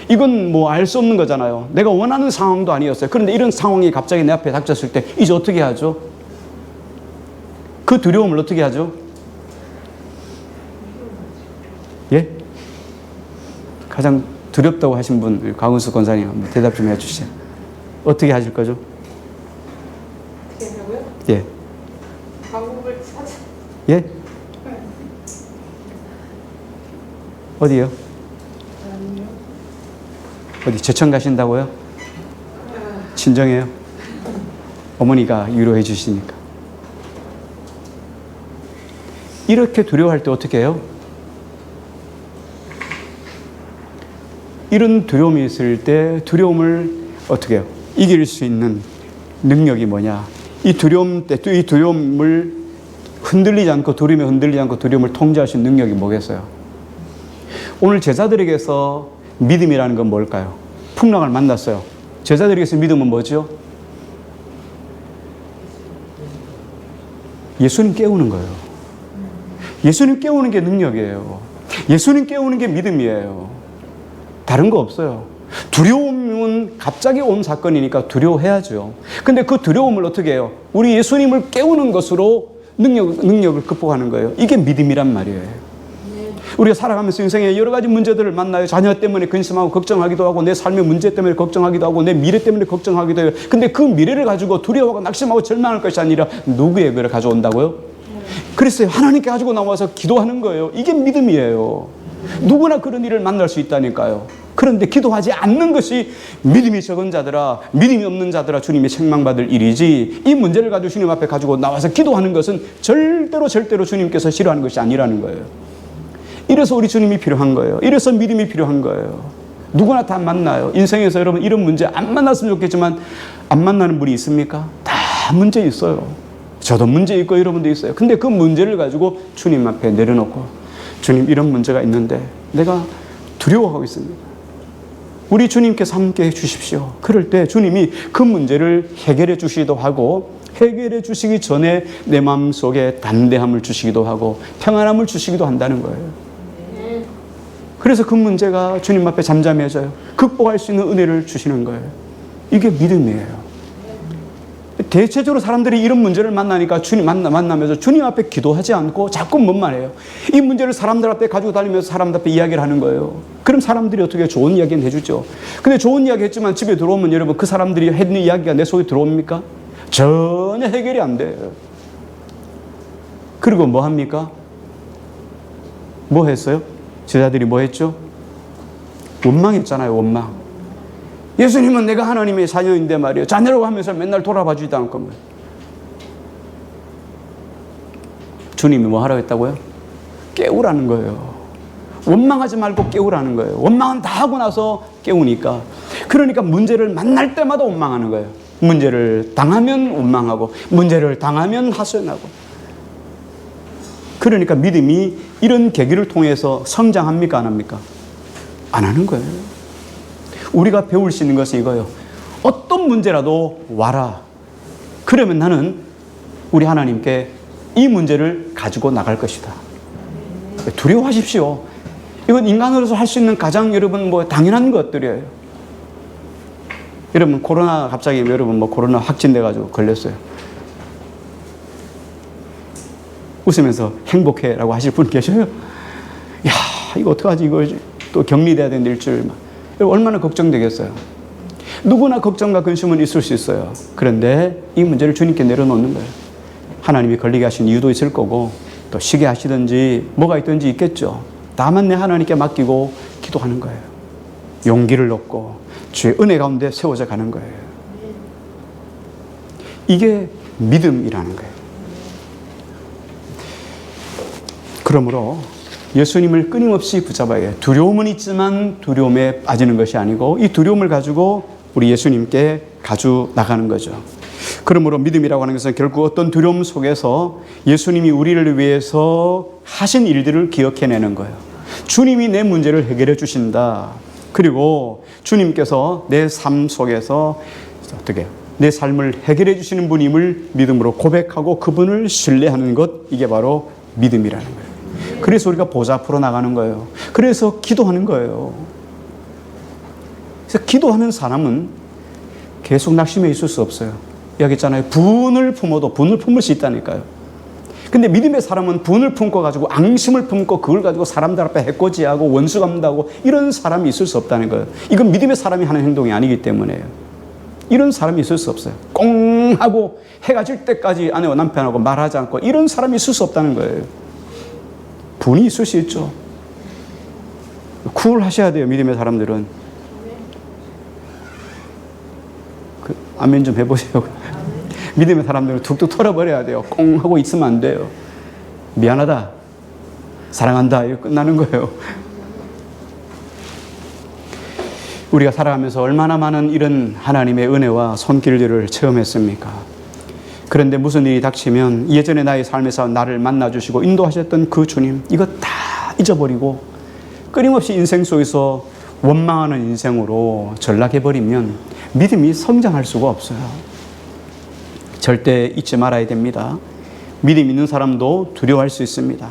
이건 뭐 알 수 없는 거잖아요. 내가 원하는 상황도 아니었어요. 그런데 이런 상황이 갑자기 내 앞에 닥쳤을 때 이제 어떻게 하죠? 그 두려움을 어떻게 하죠? 예? 가장 두렵다고 하신 분, 강은수 권사님 한번 대답 좀 해주시죠. 어떻게 하실 거죠? 어떻게 하냐고요? 예. 방법을 찾아. 예? 어디요? 어디 제천 가신다고요? 친정해요? 어머니가 위로해 주시니까. 이렇게 두려워할 때 어떻게 해요? 이런 두려움이 있을 때 두려움을 어떻게 해요? 이길 수 있는 능력이 뭐냐? 이 두려움을 흔들리지 않고 두려움에 흔들리지 않고 두려움을 통제할 수 있는 능력이 뭐겠어요? 오늘 제자들에게서 믿음이라는 건 뭘까요? 풍랑을 만났어요. 제자들에게서 믿음은 뭐죠? 예수님 깨우는 거예요. 예수님 깨우는 게 능력이에요. 예수님 깨우는 게 믿음이에요. 다른 거 없어요. 두려움은 갑자기 온 사건이니까 두려워해야죠. 근데 그 두려움을 어떻게 해요? 우리 예수님을 깨우는 것으로 능력을 극복하는 거예요. 이게 믿음이란 말이에요. 우리가 살아가면서 인생에 여러 가지 문제들을 만나요. 자녀 때문에 근심하고 걱정하기도 하고 내 삶의 문제 때문에 걱정하기도 하고 내 미래 때문에 걱정하기도 해요. 근데 그 미래를 가지고 두려워하고 낙심하고 절망할 것이 아니라 누구의 미래를 가져온다고요? 그랬어요. 하나님께 가지고 나와서 기도하는 거예요. 이게 믿음이에요. 누구나 그런 일을 만날 수 있다니까요. 그런데 기도하지 않는 것이 믿음이 적은 자들아, 믿음이 없는 자들아 주님이 책망받을 일이지, 이 문제를 가지고 주님 앞에 가지고 나와서 기도하는 것은 절대로 주님께서 싫어하는 것이 아니라는 거예요. 이래서 우리 주님이 필요한 거예요. 이래서 믿음이 필요한 거예요. 누구나 다 만나요. 인생에서 여러분 이런 문제 안 만났으면 좋겠지만 안 만나는 분이 있습니까? 다 문제 있어요. 저도 문제 있고 여러분도 있어요. 근데 그 문제를 가지고 주님 앞에 내려놓고 주님 이런 문제가 있는데 내가 두려워하고 있습니다. 우리 주님께서 함께 해 주십시오. 그럴 때 주님이 그 문제를 해결해 주시기도 하고 해결해 주시기 전에 내 마음속에 담대함을 주시기도 하고 평안함을 주시기도 한다는 거예요. 그래서 그 문제가 주님 앞에 잠잠해져요. 극복할 수 있는 은혜를 주시는 거예요. 이게 믿음이에요. 대체적으로 사람들이 이런 문제를 만나니까 주님 만나면서 주님 앞에 기도하지 않고 자꾸 뭔 말이에요. 이 문제를 사람들 앞에 가지고 다니면서 사람들 앞에 이야기를 하는 거예요. 그럼 사람들이 어떻게 좋은 이야기는 해주죠. 근데 좋은 이야기 했지만 집에 들어오면 여러분 그 사람들이 했는 이야기가 내 속에 들어옵니까? 전혀 해결이 안 돼요. 그리고 뭐 합니까? 뭐 했어요? 제자들이 뭐 했죠? 원망했잖아요. 원망. 예수님은 내가 하나님의 자녀인데 말이에요. 자녀라고 하면서 맨날 돌아봐 주지도 않고 말이에요. 주님이 뭐 하라고 했다고요? 깨우라는 거예요. 원망하지 말고 깨우라는 거예요. 원망은 다 하고 나서 깨우니까. 그러니까 문제를 만날 때마다 원망하는 거예요. 문제를 당하면 원망하고 문제를 당하면 하소연하고. 그러니까 믿음이 이런 계기를 통해서 성장합니까? 안 합니까? 안 하는 거예요. 우리가 배울 수 있는 것은 이거예요. 어떤 문제라도 와라. 그러면 나는 우리 하나님께 이 문제를 가지고 나갈 것이다. 두려워하십시오. 이건 인간으로서 할 수 있는 가장 여러분 뭐 당연한 것들이에요. 여러분 코로나 갑자기 여러분 뭐 코로나 확진돼가지고 걸렸어요. 웃으면서 행복해라고 하실 분 계셔요? 야, 이거 어떡하지? 이거 또 격리돼야 되는데 일주일. 얼마나 걱정되겠어요. 누구나 걱정과 근심은 있을 수 있어요. 그런데 이 문제를 주님께 내려놓는 거예요. 하나님이 걸리게 하신 이유도 있을 거고 또 쉬게 하시든지 뭐가 있든지 있겠죠. 다만 내 하나님께 맡기고 기도하는 거예요. 용기를 얻고 주의 은혜 가운데 세워져 가는 거예요. 이게 믿음이라는 거예요. 그러므로 예수님을 끊임없이 붙잡아야 해요. 두려움은 있지만 두려움에 빠지는 것이 아니고 이 두려움을 가지고 우리 예수님께 가져 나가는 거죠. 그러므로 믿음이라고 하는 것은 결국 어떤 두려움 속에서 예수님이 우리를 위해서 하신 일들을 기억해내는 거예요. 주님이 내 문제를 해결해 주신다. 그리고 주님께서 내 삶 속에서 어떻게 내 삶을 해결해 주시는 분임을 믿음으로 고백하고 그분을 신뢰하는 것, 이게 바로 믿음이라는 거예요. 그래서 우리가 보좌 앞으로 나가는 거예요. 그래서 기도하는 거예요. 그래서 기도하는 사람은 계속 낙심해 있을 수 없어요. 여기 있잖아요. 분을 품어도 분을 품을 수 있다니까요. 근데 믿음의 사람은 분을 품고 가지고 앙심을 품고 그걸 가지고 사람들 앞에 해코지하고 원수감당하고 이런 사람이 있을 수 없다는 거예요. 이건 믿음의 사람이 하는 행동이 아니기 때문에요. 이런 사람이 있을 수 없어요. 꽁 하고 해가 질 때까지 아내와 남편하고 말하지 않고 이런 사람이 있을 수 없다는 거예요. 분이 있을 수 있죠. 쿨하셔야 돼요. 믿음의 사람들은. 아멘 좀 해보세요. 믿음의 사람들은 툭툭 털어버려야 돼요. 꽁 하고 있으면 안 돼요. 미안하다, 사랑한다, 이렇게 끝나는 거예요. 우리가 살아가면서 얼마나 많은 이런 하나님의 은혜와 손길들을 체험했습니까? 그런데 무슨 일이 닥치면 예전에 나의 삶에서 나를 만나주시고 인도하셨던 그 주님, 이거 다 잊어버리고 끊임없이 인생 속에서 원망하는 인생으로 전락해버리면 믿음이 성장할 수가 없어요. 절대 잊지 말아야 됩니다. 믿음 있는 사람도 두려워할 수 있습니다.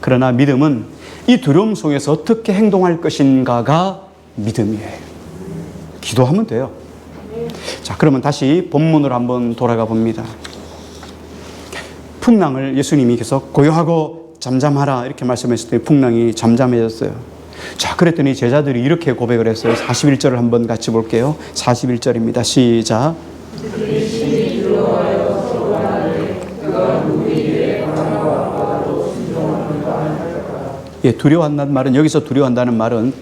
그러나 믿음은 이 두려움 속에서 어떻게 행동할 것인가가 믿음이에요. 기도하면 돼요. 자, 그러면 다시 본문으로 한번 돌아가 봅니다. 풍랑을 예수님이 계속 고요하고 잠잠하라 이렇게 말씀하실 때 풍랑이 잠잠해졌어요. 자, 그랬더니 제자들이 이렇게 고백을 했어요. 41절을 한번 같이 볼게요. 41절입니다. 시작. 예, 두려워한다는 말은, 여기서 두려워한다는 말은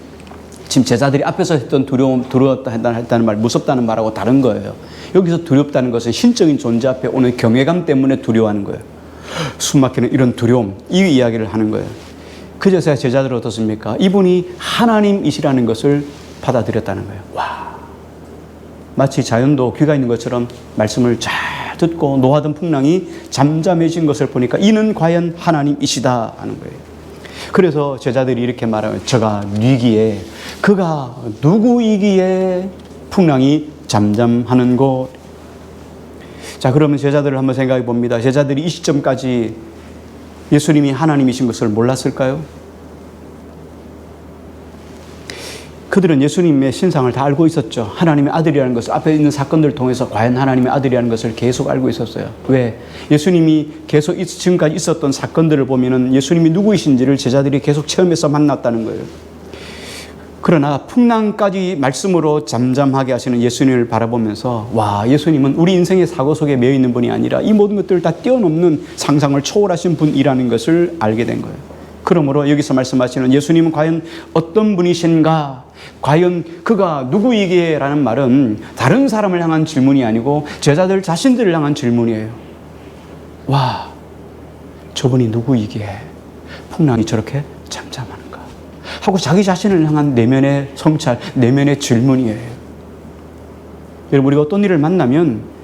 지금 제자들이 앞에서 했던 두려웠다 했다는 말, 무섭다는 말하고 다른 거예요. 여기서 두렵다는 것은 신적인 존재 앞에 오는 경외감 때문에 두려워하는 거예요. 숨막히는 이런 두려움, 이 이야기를 하는 거예요. 그제서야 제자들은 어떻습니까? 이분이 하나님이시라는 것을 받아들였다는 거예요. 와, 마치 자연도 귀가 있는 것처럼 말씀을 잘 듣고 노하던 풍랑이 잠잠해진 것을 보니까 이는 과연 하나님이시다 하는 거예요. 그래서 제자들이 이렇게 말하면 저가 뉘기에, 그가 누구이기에 풍랑이 잠잠하는 곳. 자, 그러면 제자들을 한번 생각해 봅니다. 제자들이 이 시점까지 예수님이 하나님이신 것을 몰랐을까요? 그들은 예수님의 신상을 다 알고 있었죠. 하나님의 아들이라는 것을 앞에 있는 사건들을 통해서 과연 하나님의 아들이라는 것을 계속 알고 있었어요. 왜? 예수님이 계속 지금까지 있었던 사건들을 보면은 예수님이 누구이신지를 제자들이 계속 체험해서 만났다는 거예요. 그러나 풍랑까지 말씀으로 잠잠하게 하시는 예수님을 바라보면서 와, 예수님은 우리 인생의 사고 속에 매여 있는 분이 아니라 이 모든 것들을 다 뛰어넘는 상상을 초월하신 분이라는 것을 알게 된 거예요. 그러므로 여기서 말씀하시는 예수님은 과연 어떤 분이신가? 과연 그가 누구이기에? 라는 말은 다른 사람을 향한 질문이 아니고 제자들 자신들을 향한 질문이에요. 와, 저분이 누구이기에 풍랑이 저렇게 잠잠하는가? 하고 자기 자신을 향한 내면의 성찰, 내면의 질문이에요. 여러분, 우리가 어떤 일을 만나면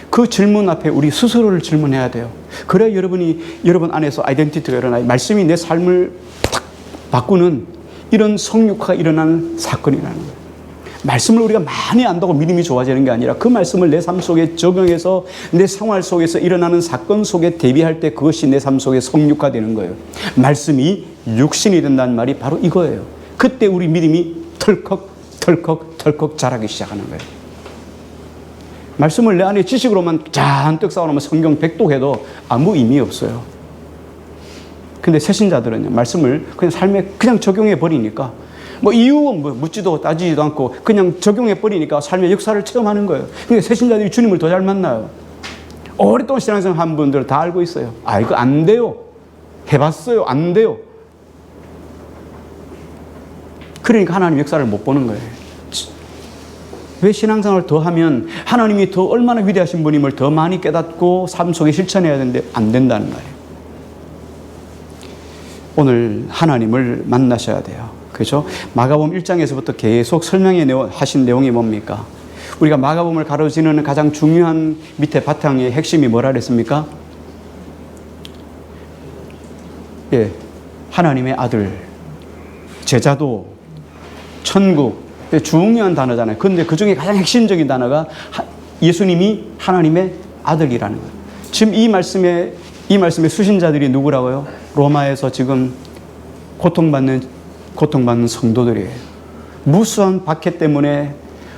그 질문 앞에 우리 스스로를 질문해야 돼요. 그래야 여러분 안에서 아이덴티티가 일어나요. 말씀이 내 삶을 탁 바꾸는 이런 성육화가 일어나는 사건이라는 거예요. 말씀을 우리가 많이 안다고 믿음이 좋아지는 게 아니라 그 말씀을 내 삶 속에 적용해서 내 생활 속에서 일어나는 사건 속에 대비할 때 그것이 내 삶 속에 성육화되는 거예요. 말씀이 육신이 된다는 말이 바로 이거예요. 그때 우리 믿음이 털컥 자라기 시작하는 거예요. 말씀을 내 안에 지식으로만 잔뜩 쌓아놓으면 성경 백독해도 아무 의미 없어요. 근데 새신자들은요, 말씀을 그냥 삶에 그냥 적용해 버리니까 뭐 이유는 뭐 묻지도 따지지도 않고 그냥 적용해 버리니까 삶의 역사를 체험하는 거예요. 근데 새신자들이 주님을 더 잘 만나요. 오랫동안 신앙생활 한 분들은 다 알고 있어요. 아, 이거 안 돼요. 해봤어요. 안 돼요. 그러니까 하나님 역사를 못 보는 거예요. 왜 신앙생활을 더 하면 하나님이 더 얼마나 위대하신 분임을 더 많이 깨닫고 삶 속에 실천해야 되는데 안 된다는 말이에요. 오늘 하나님을 만나셔야 돼요. 그렇죠? 마가복음 1장에서부터 계속 하신 내용이 뭡니까? 우리가 마가복음을 가로지르는 가장 중요한 밑에 바탕의 핵심이 뭐라 그랬습니까? 예, 하나님의 아들, 제자도, 천국, 중요한 단어잖아요. 그런데 그 중에 가장 핵심적인 단어가 예수님이 하나님의 아들이라는 거예요. 지금 이 말씀의 수신자들이 누구라고요? 로마에서 지금 고통받는 성도들이에요. 무수한 박해 때문에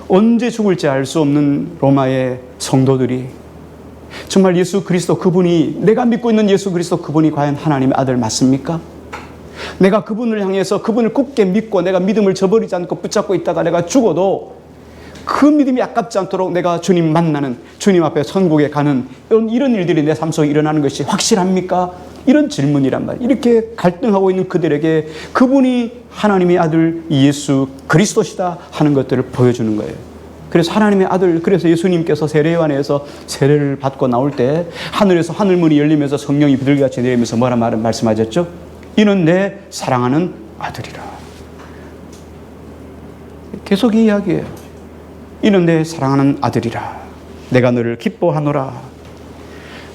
언제 죽을지 알 수 없는 로마의 성도들이 정말 예수 그리스도 그분이, 내가 믿고 있는 예수 그리스도 그분이 과연 하나님의 아들 맞습니까? 내가 그분을 향해서 그분을 굳게 믿고 내가 믿음을 저버리지 않고 붙잡고 있다가 내가 죽어도 그 믿음이 아깝지 않도록 내가 주님 만나는, 주님 앞에 천국에 가는 이런 일들이 내 삶 속에 일어나는 것이 확실합니까? 이런 질문이란 말이에요. 이렇게 갈등하고 있는 그들에게 그분이 하나님의 아들 예수 그리스도시다 하는 것들을 보여주는 거예요. 그래서 하나님의 아들, 그래서 예수님께서 세례요한에서 세례를 받고 나올 때 하늘에서 하늘문이 열리면서 성령이 비둘기같이 내리면서 뭐라 말씀하셨죠? 이는 내 사랑하는 아들이라. 계속 이 이야기예요. 이는 내 사랑하는 아들이라. 내가 너를 기뻐하노라.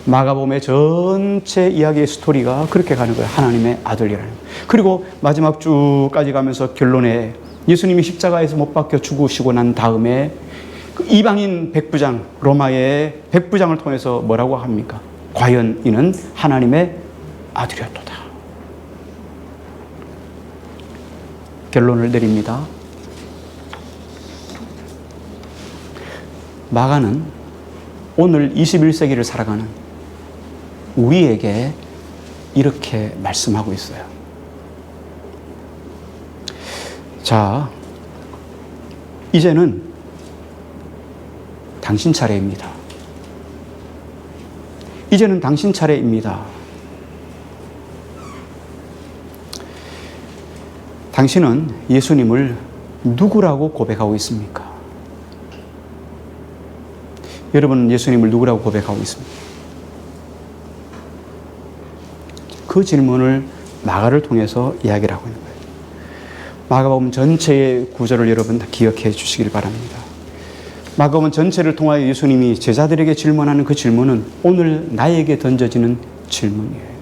마가복음의 전체 이야기의 스토리가 그렇게 가는 거예요. 하나님의 아들이라는 거예요. 그리고 마지막 쭉까지 가면서 결론에 예수님이 십자가에서 못 박혀 죽으시고 난 다음에 그 이방인 백부장, 로마의 백부장을 통해서 뭐라고 합니까? 과연 이는 하나님의 아들이었도다. 결론을 내립니다. 마가는 오늘 21세기를 살아가는 우리에게 이렇게 말씀하고 있어요. 자, 이제는 당신 차례입니다. 이제는 당신 차례입니다. 당신은 예수님을 누구라고 고백하고 있습니까? 여러분은 예수님을 누구라고 고백하고 있습니까? 그 질문을 마가를 통해서 이야기를 하고 있는 거예요. 마가복음 전체의 구절을 여러분 다 기억해 주시길 바랍니다. 마가복음 전체를 통하여 예수님이 제자들에게 질문하는 그 질문은 오늘 나에게 던져지는 질문이에요.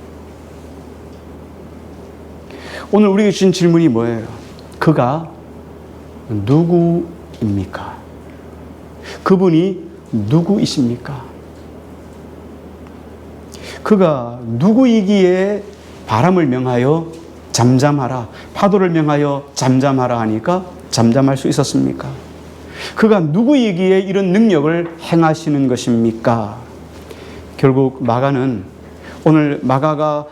오늘 우리에게 주신 질문이 뭐예요? 그가 누구입니까? 그분이 누구이십니까? 그가 누구이기에 바람을 명하여 잠잠하라, 파도를 명하여 잠잠하라 하니까 잠잠할 수 있었습니까? 그가 누구이기에 이런 능력을 행하시는 것입니까? 결국 마가는 오늘 마가가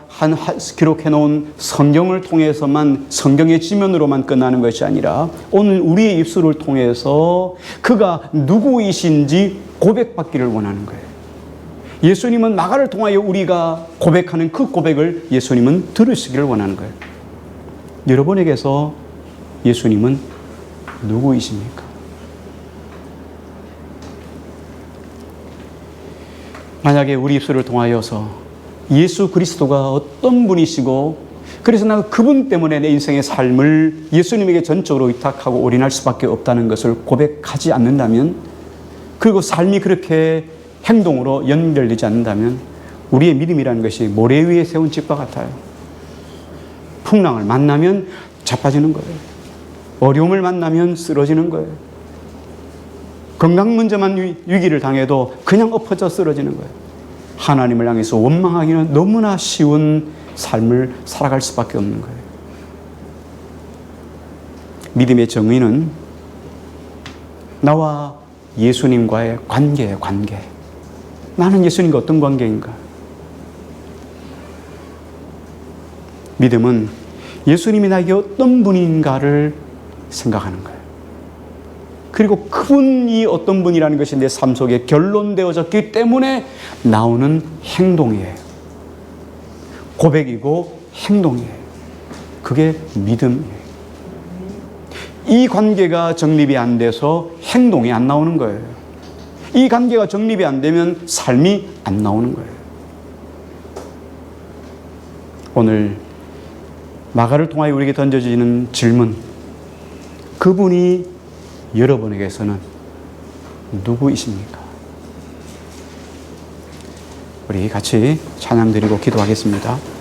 기록해 놓은 성경을 통해서만, 성경의 지면으로만 끝나는 것이 아니라 오늘 우리의 입술을 통해서 그가 누구이신지 고백받기를 원하는 거예요. 예수님은 마가를 통하여 우리가 고백하는 그 고백을 예수님은 들으시기를 원하는 거예요. 여러분에게서 예수님은 누구이십니까? 만약에 우리 입술을 통하여서 예수 그리스도가 어떤 분이시고 그래서 나는 그분 때문에 내 인생의 삶을 예수님에게 전적으로 의탁하고 올인할 수밖에 없다는 것을 고백하지 않는다면, 그리고 삶이 그렇게 행동으로 연결되지 않는다면 우리의 믿음이라는 것이 모래 위에 세운 집과 같아요. 풍랑을 만나면 자빠지는 거예요. 어려움을 만나면 쓰러지는 거예요. 건강 문제만 위기를 당해도 그냥 엎어져 쓰러지는 거예요. 하나님을 향해서 원망하기는 너무나 쉬운 삶을 살아갈 수밖에 없는 거예요. 믿음의 정의는 나와 예수님과의 관계예요, 관계. 나는 예수님과 어떤 관계인가? 믿음은 예수님이 나에게 어떤 분인가를 생각하는 거예요. 그리고 그분이 어떤 분이라는 것이 내 삶 속에 결론되어졌기 때문에 나오는 행동이에요. 고백이고 행동이에요. 그게 믿음이에요. 이 관계가 정립이 안 돼서 행동이 안 나오는 거예요. 이 관계가 정립이 안 되면 삶이 안 나오는 거예요. 오늘 마가를 통하여 우리에게 던져지는 질문, 그분이 여러분에게서는 누구이십니까? 우리 같이 찬양 드리고 기도하겠습니다.